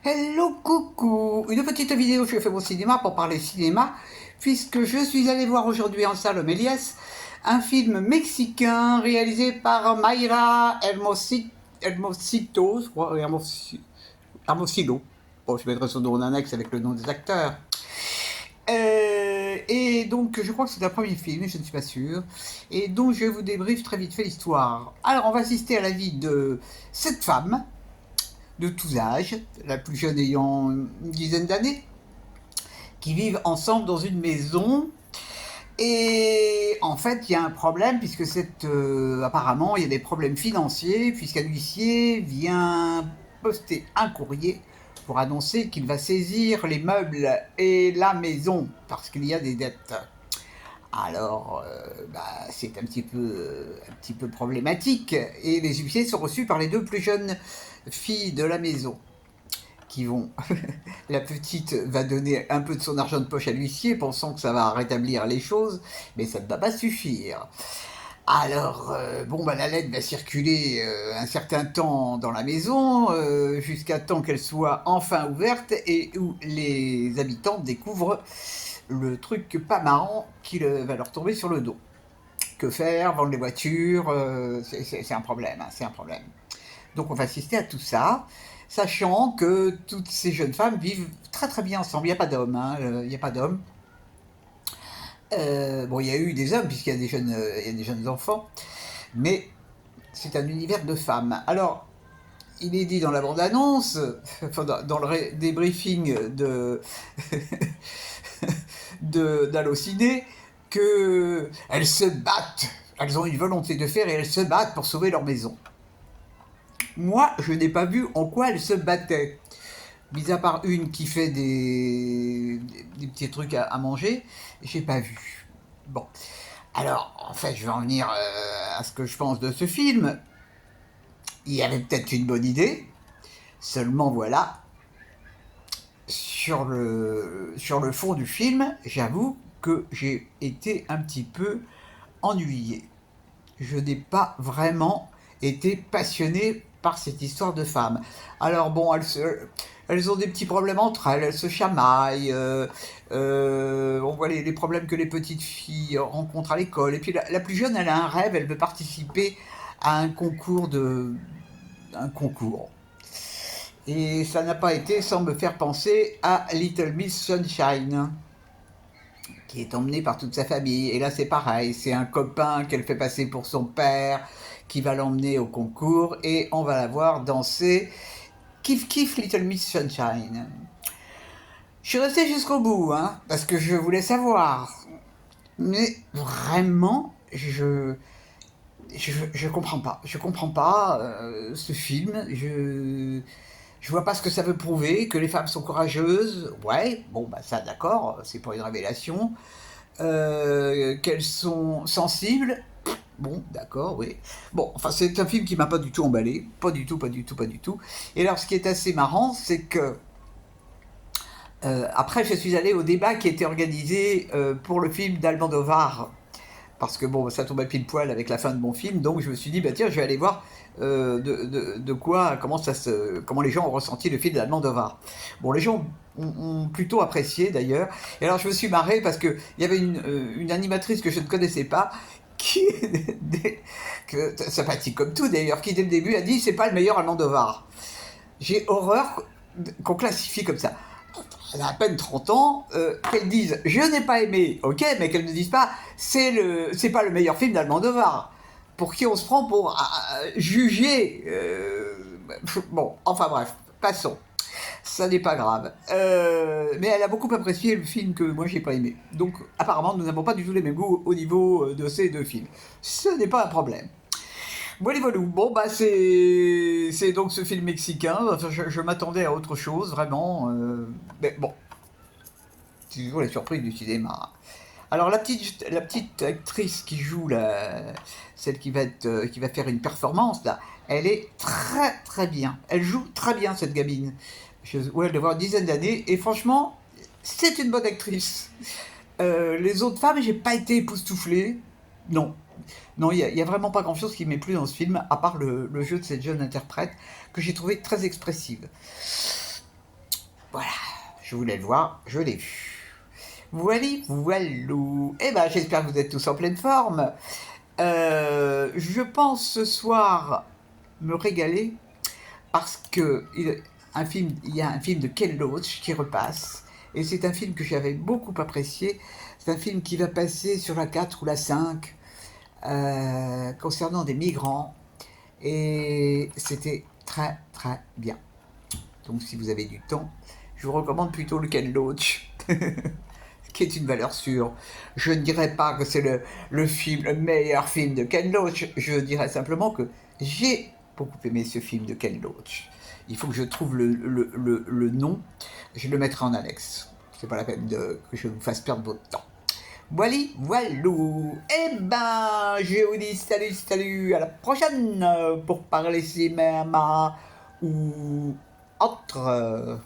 Hello coucou. Une petite vidéo Je fais mon cinéma pour parler cinéma, puisque je suis allé voir aujourd'hui en salle au Méliès un film mexicain réalisé par Mayra Hermosito, je crois, Hermosillo. Bon, je mettrai son nom en annexe avec le nom des acteurs. Et donc, je crois que c'est un premier film, je ne suis pas sûr. Et donc, je vous débriefe très vite fait l'histoire. Alors, on va assister à la vie de cette femme, de tous âges, la plus jeune ayant une dizaine d'années, qui vivent ensemble dans une maison. Et en fait, il y a un problème, puisque apparemment, il y a des problèmes financiers, puisqu'un huissier vient poster un courrier pour annoncer qu'il va saisir les meubles et la maison, parce qu'il y a des dettes. Alors, c'est un petit peu problématique, et les huissiers sont reçus par les deux plus jeunes filles de la maison qui vont. La petite va donner un peu de son argent de poche à l'huissier, pensant que ça va rétablir les choses, mais ça ne va pas suffire. Alors, la lettre va circuler un certain temps dans la maison, jusqu'à temps qu'elle soit enfin ouverte et où les habitants découvrent le truc pas marrant qui va leur tomber sur le dos. Que faire? Vendre les voitures? C'est un problème, hein, c'est un problème. Donc on va assister à tout ça, sachant que toutes ces jeunes femmes vivent très très bien ensemble. Il n'y a pas d'hommes, hein, il n'y a pas d'hommes. Il y a eu des hommes puisqu'il y a il y a des jeunes enfants, mais c'est un univers de femmes. Alors, il est dit dans la bande-annonce, enfin, dans le débriefing d'Allociné, qu'elles se battent, elles ont une volonté de faire et elles se battent pour sauver leur maison. Moi, je n'ai pas vu en quoi elles se battaient. Mis à part une qui fait des petits trucs à manger, j'ai pas vu. Bon. Alors, en fait, je vais en venir à ce que je pense de ce film. Il y avait peut-être une bonne idée, seulement voilà, sur le fond du film, j'avoue que j'ai été un petit peu ennuyé. Je n'ai pas vraiment été passionné par cette histoire de femme. Alors bon, elles ont des petits problèmes entre elles se chamaillent, on voit les problèmes que les petites filles rencontrent à l'école. Et puis la plus jeune, elle a un rêve, elle veut participer à un concours. Et ça n'a pas été sans me faire penser à Little Miss Sunshine, qui est emmenée par toute sa famille. Et là, c'est pareil, c'est un copain qu'elle fait passer pour son père, qui va l'emmener au concours, et on va la voir danser Kiff Kiff Little Miss Sunshine. Je suis resté jusqu'au bout, hein, parce que je voulais savoir. Mais vraiment, je comprends pas. Je comprends pas ce film. Je vois pas ce que ça veut prouver, que les femmes sont courageuses. Ouais, bon, bah ça, d'accord, c'est pas une révélation. Qu'elles sont sensibles. Bon, d'accord, oui. Bon, enfin, c'est un film qui m'a pas du tout emballé. Pas du tout, pas du tout, pas du tout. Et alors, ce qui est assez marrant, c'est que après, je suis allé au débat qui était organisé pour le film d'Almodovar, parce que bon, ça tombait pile poil avec la fin de mon film, donc je me suis dit, bah tiens, je vais aller voir comment les gens ont ressenti le film d'Almodovar. Bon, les gens ont plutôt apprécié d'ailleurs, et alors je me suis marré parce qu'il y avait une animatrice que je ne connaissais pas, qui, sympathique comme tout d'ailleurs, qui dès le début a dit, c'est pas le meilleur Almodovar. J'ai horreur qu'on classifie comme ça. Elle a à peine 30 ans, qu'elle dise je n'ai pas aimé, ok, mais qu'elle ne dise pas c'est pas le meilleur film d'Almodovar. Pour qui on se prend pour juger bon, enfin bref, passons. Ça n'est pas grave. Mais elle a beaucoup apprécié le film que moi j'ai pas aimé. Donc apparemment nous n'avons pas du tout les mêmes goûts au niveau de ces deux films. Ce n'est pas un problème. Voilà, voilà. Bon, bah, c'est donc ce film mexicain. Enfin, je m'attendais à autre chose, vraiment. Mais bon, c'est toujours la surprise du cinéma. Alors, la petite actrice qui joue, celle qui va faire une performance, là, elle est très, très bien. Elle joue très bien, cette gamine. Ouais, elle doit avoir une dizaine d'années. Et franchement, c'est une bonne actrice. Les autres femmes, j'ai pas été époustouflé. Non. Non, il y a vraiment pas grand-chose qui m'est plu dans ce film, à part le jeu de cette jeune interprète, que j'ai trouvé très expressive. Je voulais le voir, je l'ai vu. Voilà, voilou. Eh ben, j'espère que vous êtes tous en pleine forme. Je pense ce soir me régaler parce que il y a un film de Ken Loach qui repasse. Et c'est un film que j'avais beaucoup apprécié. C'est un film qui va passer sur la 4 ou la 5 concernant des migrants. Et c'était très très bien. Donc si vous avez du temps, je vous recommande plutôt le Ken Loach, qui est une valeur sûre. Je ne dirais pas que c'est le meilleur film de Ken Loach, je dirais simplement que j'ai beaucoup aimé ce film de Ken Loach. Il faut que je trouve le nom, je le mettrai en annexe. C'est pas la peine que je vous fasse perdre votre temps. Voilà, voilou. Eh ben, je vous dis salut, salut, à la prochaine pour parler cinéma ou autre.